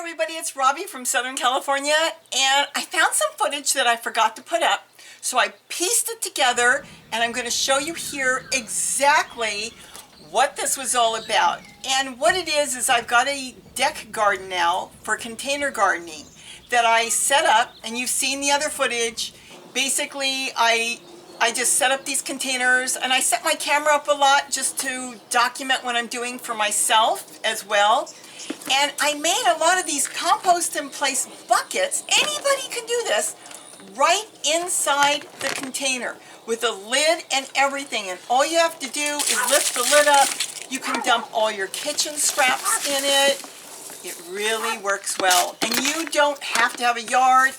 everybody, it's Robbie from Southern California, and I found some footage that I forgot to put up, so I pieced it together and I'm going to show you here exactly what this was all about. And what it is I've got a deck garden now for container gardening that I set up, and you've seen the other footage. Basically I just set up these containers, and I set my camera up a lot just to document what I'm doing for myself as well. And I made a lot of these compost in place buckets. Anybody can do this right inside the container with a lid and everything. And all you have to do is lift the lid up. You can dump all your kitchen scraps in it. It really works well. And you don't have to have a yard.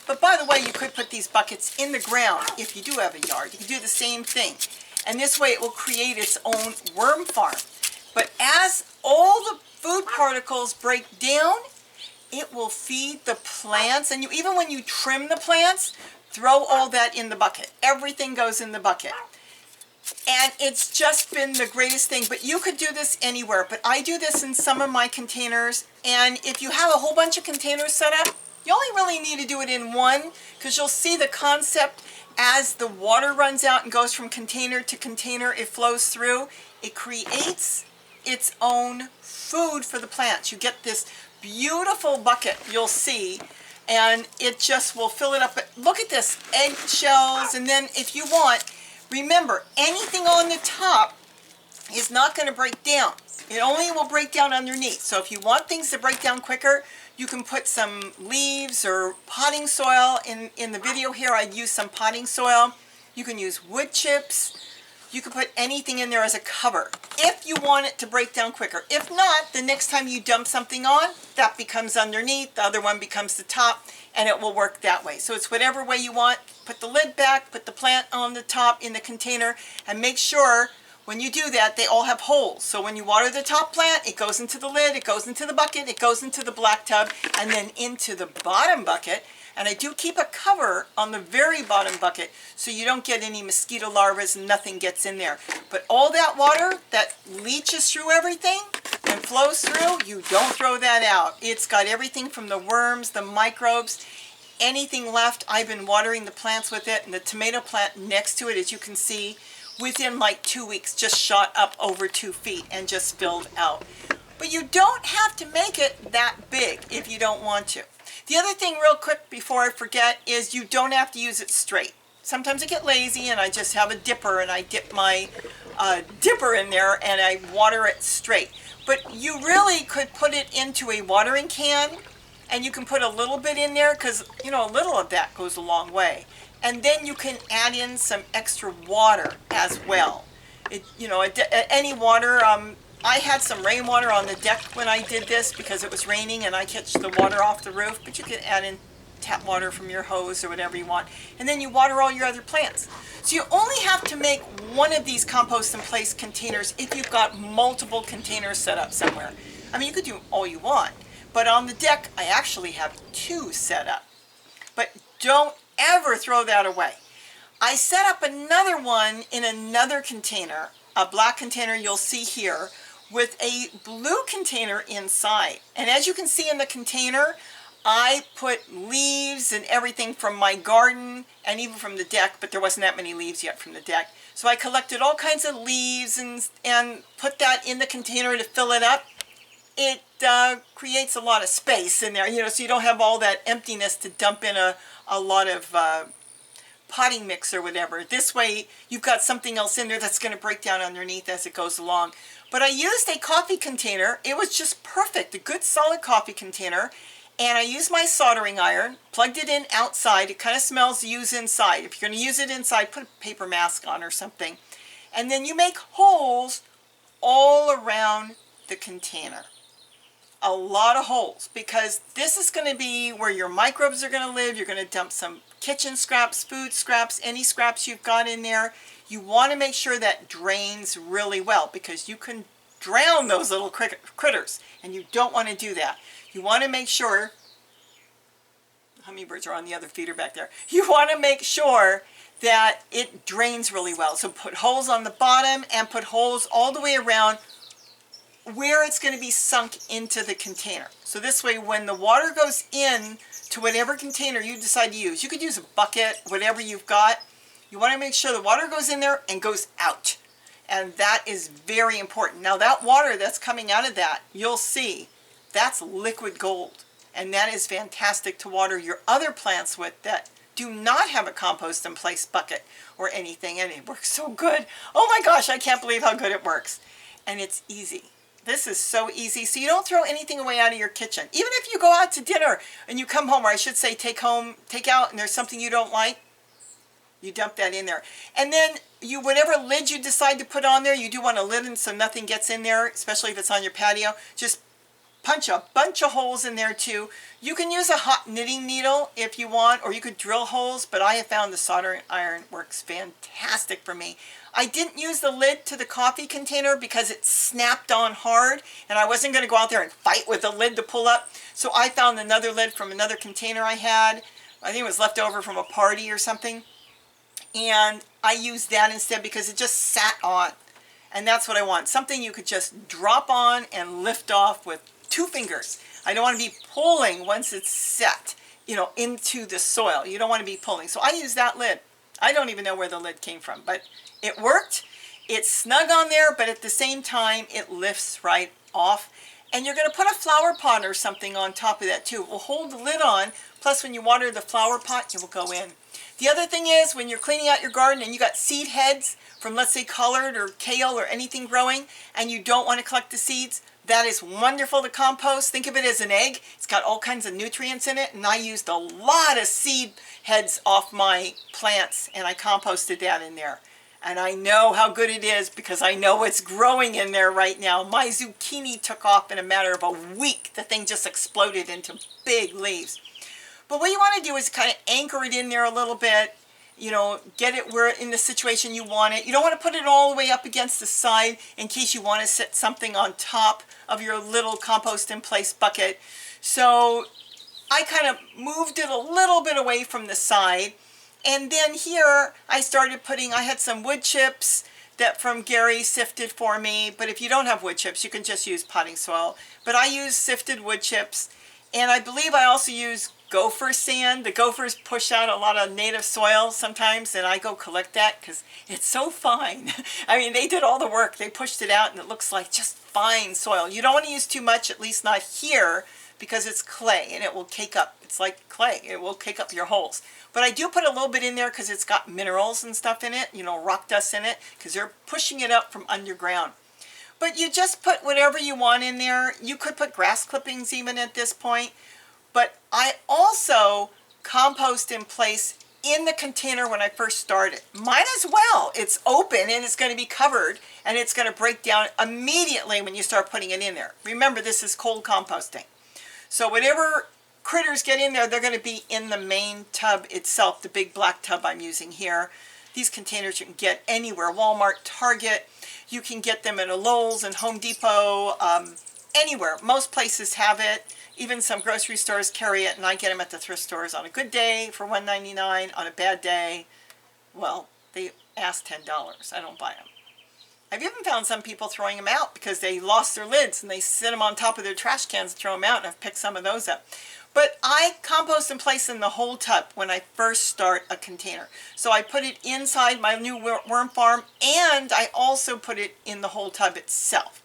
But by the way, you could put these buckets in the ground if you do have a yard. You can do the same thing. And this way it will create its own worm farm. But as all the food particles break down, it will feed the plants. And even when you trim the plants, throw all that in the bucket. Everything goes in the bucket. And it's just been the greatest thing. But you could do this anywhere. But I do this in some of my containers. And if you have a whole bunch of containers set up, you only really need to do it in one, because you'll see the concept as the water runs out and goes from container to container, it flows through. It creates its own food for the plants. You get this beautiful bucket, you'll see, and it just will fill it up. But look at this, eggshells, and then if you want, remember, anything on the top is not going to break down. It only will break down underneath. So if you want things to break down quicker, you can put some leaves or potting soil. In the video here, I'd use some potting soil. You can use wood chips. You can put anything in there as a cover if you want it to break down quicker. If not, the next time you dump something on, that becomes underneath, the other one becomes the top, and it will work that way. So it's whatever way you want. Put the lid back, put the plant on the top in the container, and make sure when you do that, they all have holes. So when you water the top plant, it goes into the lid, it goes into the bucket, it goes into the black tub, and then into the bottom bucket. And I do keep a cover on the very bottom bucket so you don't get any mosquito larvae and nothing gets in there. But all that water that leaches through everything and flows through, you don't throw that out. It's got everything from the worms, the microbes, anything left. I've been watering the plants with it, and the tomato plant next to it, as you can see, within like 2 weeks just shot up over 2 feet and just filled out. But you don't have to make it that big if you don't want to. The other thing real quick before I forget is you don't have to use it straight. Sometimes I get lazy and I just have a dipper and I dip my dipper in there and I water it straight. But you really could put it into a watering can, and you can put a little bit in there because, you know, a little of that goes a long way. And then you can add in some extra water as well. Any water. I had some rainwater on the deck when I did this because it was raining and I catch the water off the roof. But you can add in tap water from your hose or whatever you want. And then you water all your other plants. So you only have to make one of these compost in place containers if you've got multiple containers set up somewhere. I mean, you could do all you want. But on the deck, I actually have 2 set up. But don't ever throw that away. I set up another one in another container, a black container you'll see here, with a blue container inside. And as you can see in the container, I put leaves and everything from my garden and even from the deck, but there wasn't that many leaves yet from the deck. So I collected all kinds of leaves and put that in the container to fill it up. It creates a lot of space in there, so you don't have all that emptiness to dump in a lot of potting mix or whatever. This way you've got something else in there that's going to break down underneath as it goes along. But I used a coffee container. It was just perfect, a good solid coffee container. And I used my soldering iron, plugged it in outside. It kind of smells to use inside. If you're going to use it inside, put a paper mask on or something. And then you make holes all around the container. A lot of holes, because this is going to be where your microbes are going to live. You're going to dump some kitchen scraps, food scraps, any scraps you've got in there. You want to make sure that drains really well, because you can drown those little critters, and you don't want to do that. You want to make sure, hummingbirds are on the other feeder back there. You want to make sure that it drains really well. So put holes on the bottom and put holes all the way around where it's going to be sunk into the container. So this way, when the water goes in to whatever container you decide to use, you could use a bucket, whatever you've got, you want to make sure the water goes in there and goes out. And that is very important. Now that water that's coming out of that, you'll see, that's liquid gold. And that is fantastic to water your other plants with that do not have a compost in place bucket or anything. And it works so good. Oh my gosh, I can't believe how good it works. And it's easy. This is so easy. So you don't throw anything away out of your kitchen. Even if you go out to dinner and you come home, or I should say take out, and there's something you don't like, you dump that in there. And then whatever lid you decide to put on there, you do want a lid in so nothing gets in there, especially if it's on your patio. Just punch a bunch of holes in there too. You can use a hot knitting needle if you want, or you could drill holes, but I have found the soldering iron works fantastic for me. I didn't use the lid to the coffee container because it snapped on hard, and I wasn't going to go out there and fight with the lid to pull up. So I found another lid from another container I had. I think it was left over from a party or something. And I used that instead because it just sat on. And that's what I want. Something you could just drop on and lift off with 2 fingers. I don't want to be pulling once it's set, into the soil. You don't want to be pulling. So I use that lid. I don't even know where the lid came from, but it worked. It's snug on there, but at the same time, it lifts right off. And you're going to put a flower pot or something on top of that too. It will hold the lid on. Plus, when you water the flower pot, it will go in. The other thing is, when you're cleaning out your garden and you got seed heads from, let's say, collard or kale or anything growing, and you don't want to collect the seeds, that is wonderful to compost. Think of it as an egg. It's got all kinds of nutrients in it, and I used a lot of seed heads off my plants, and I composted that in there. And I know how good it is because I know it's growing in there right now. My zucchini took off in a matter of a week. The thing just exploded into big leaves. But what you want to do is kind of anchor it in there a little bit, get it where in the situation you want it. You don't want to put it all the way up against the side in case you want to set something on top of your little compost in place bucket. So I kind of moved it a little bit away from the side. And then here I started I had some wood chips that from Gary sifted for me. But if you don't have wood chips, you can just use potting soil. But I use sifted wood chips. And I believe I also use gopher sand. The gophers push out a lot of native soil sometimes, and I go collect that because it's so fine. I mean, they did all the work. They pushed it out, and it looks like just fine soil. You don't want to use too much, at least not here, because it's clay, and it will cake up. It's like clay. It will cake up your holes. But I do put a little bit in there because it's got minerals and stuff in it, rock dust in it, because they're pushing it up from underground. But you just put whatever you want in there. You could put grass clippings even at this point. But I also compost in place in the container when I first started. Might as well. It's open and it's going to be covered and it's going to break down immediately when you start putting it in there. Remember, this is cold composting. So whatever critters get in there, they're going to be in the main tub itself, the big black tub I'm using here. These containers you can get anywhere, Walmart, Target. You can get them at a Lowe's and Home Depot, anywhere. Most places have it. Even some grocery stores carry it, and I get them at the thrift stores on a good day for $1.99. On a bad day, well, they ask $10. I don't buy them. I've even found some people throwing them out because they lost their lids and they sit them on top of their trash cans and throw them out, and I've picked some of those up. But I compost and place in the whole tub when I first start a container. So I put it inside my new worm farm, and I also put it in the whole tub itself.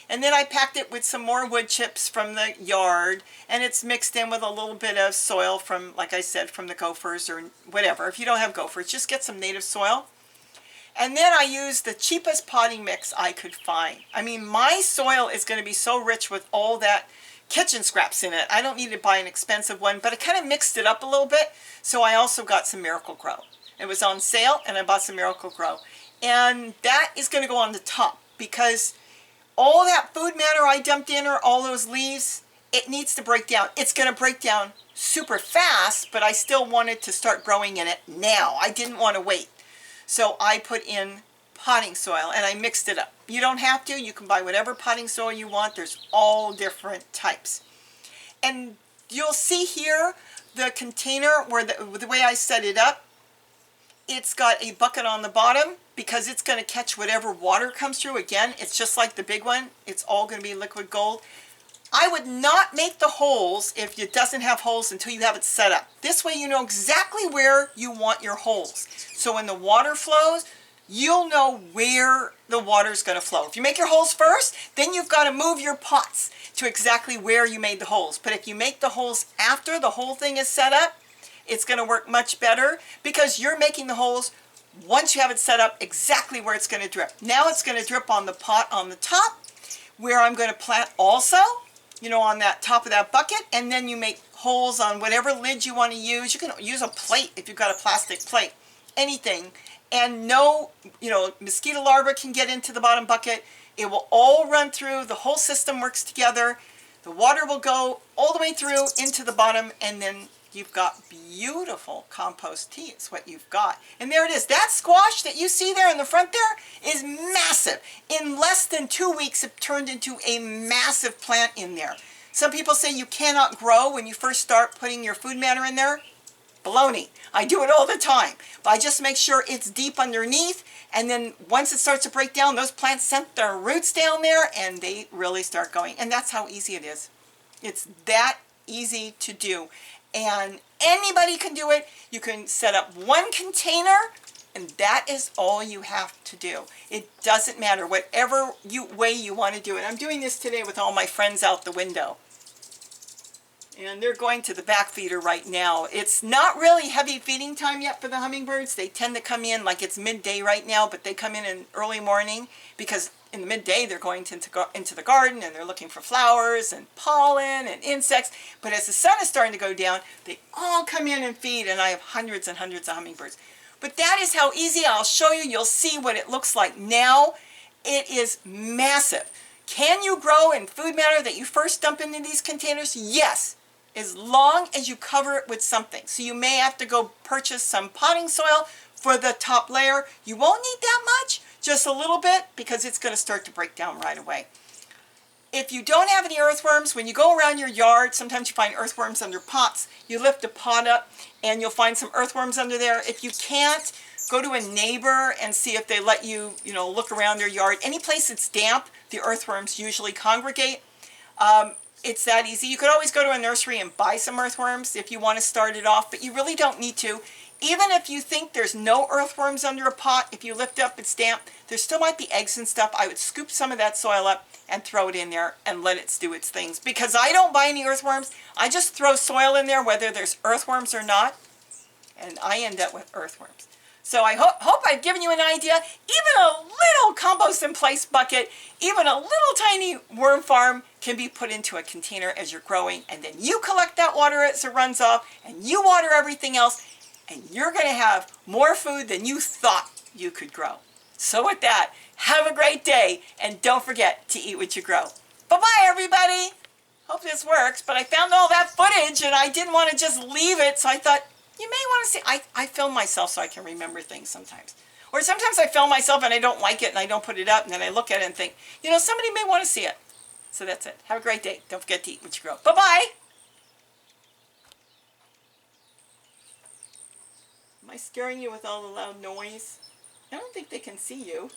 And then I packed it with some more wood chips from the yard, and it's mixed in with a little bit of soil from, like I said, from the gophers or whatever. If you don't have gophers, just get some native soil. And then I used the cheapest potting mix I could find. I mean, my soil is going to be so rich with all that kitchen scraps in it. I don't need to buy an expensive one, but I kind of mixed it up a little bit. So I also got some Miracle-Gro. It was on sale, and I bought some Miracle-Gro. And that is going to go on the top because all that food matter I dumped in, or all those leaves, it needs to break down. It's going to break down super fast, but I still wanted to start growing in it now. I didn't want to wait. So I put in potting soil and I mixed it up. You don't have to. You can buy whatever potting soil you want. There's all different types. And you'll see here the container where the way I set it up, it's got a bucket on the bottom because it's going to catch whatever water comes through. Again, it's just like the big one. It's all going to be liquid gold. I would not make the holes if it doesn't have holes until you have it set up. This way you know exactly where you want your holes. So when the water flows, you'll know where the water is going to flow. If you make your holes first, then you've got to move your pots to exactly where you made the holes. But if you make the holes after the whole thing is set up, it's going to work much better because you're making the holes once you have it set up exactly where it's going to drip. Now it's going to drip on the pot on the top where I'm going to plant also, you know, on that top of that bucket, and then you make holes on whatever lid you want to use. You can use a plate if you've got a plastic plate, anything, and no, you know, mosquito larvae can get into the bottom bucket. It will all run through, the whole system works together, the water will go all the way through into the bottom, and then you've got beautiful compost tea. It's what you've got. And there it is. That squash that you see there in the front there is massive. In less than 2 weeks, it turned into a massive plant in there. Some people say you cannot grow when you first start putting your food matter in there. Baloney. I do it all the time. But I just make sure it's deep underneath, and then once it starts to break down, those plants send their roots down there, and they really start going. And that's how easy it is. It's that easy to do. And anybody can do it. You can set up one container, and that is all you have to do. It doesn't matter whatever way you want to do it. I'm doing this today with all my friends out the window. And they're going to the back feeder right now. It's not really heavy feeding time yet for the hummingbirds. They tend to come in like it's midday right now, but they come in early morning because in the midday they're going into the garden and they're looking for flowers and pollen and insects. But as the sun is starting to go down, they all come in and feed, and I have hundreds and hundreds of hummingbirds. But that is how easy. I'll show you. You'll see what it looks like now. It is massive. Can you grow in food matter that you first dump into these containers? Yes, as long as you cover it with something. So you may have to go purchase some potting soil for the top layer. You won't need that much, just a little bit, because it's going to start to break down right away. If you don't have any earthworms, when you go around your yard, sometimes you find earthworms under pots. You lift a pot up and you'll find some earthworms under there. If you can't, go to a neighbor and see if they let you, look around their yard. Any place that's damp, the earthworms usually congregate. It's that easy. You could always go to a nursery and buy some earthworms if you want to start it off, but you really don't need to. Even if you think there's no earthworms under a pot, if you lift up, it's damp, there still might be eggs and stuff. I would scoop some of that soil up and throw it in there and let it do its things. Because I don't buy any earthworms, I just throw soil in there whether there's earthworms or not, and I end up with earthworms. So I hope I've given you an idea. Even a little compost in place bucket, even a little tiny worm farm can be put into a container as you're growing, and then you collect that water as it runs off, and you water everything else, and you're going to have more food than you thought you could grow. So with that, have a great day, and don't forget to eat what you grow. Bye-bye, everybody. Hope this works, but I found all that footage, and I didn't want to just leave it, so I thought, you may want to see. I film myself so I can remember things sometimes. Or sometimes I film myself and I don't like it and I don't put it up, and then I look at it and think, somebody may want to see it. So that's it. Have a great day. Don't forget to eat what you grow. Bye-bye. Am I scaring you with all the loud noise? I don't think they can see you.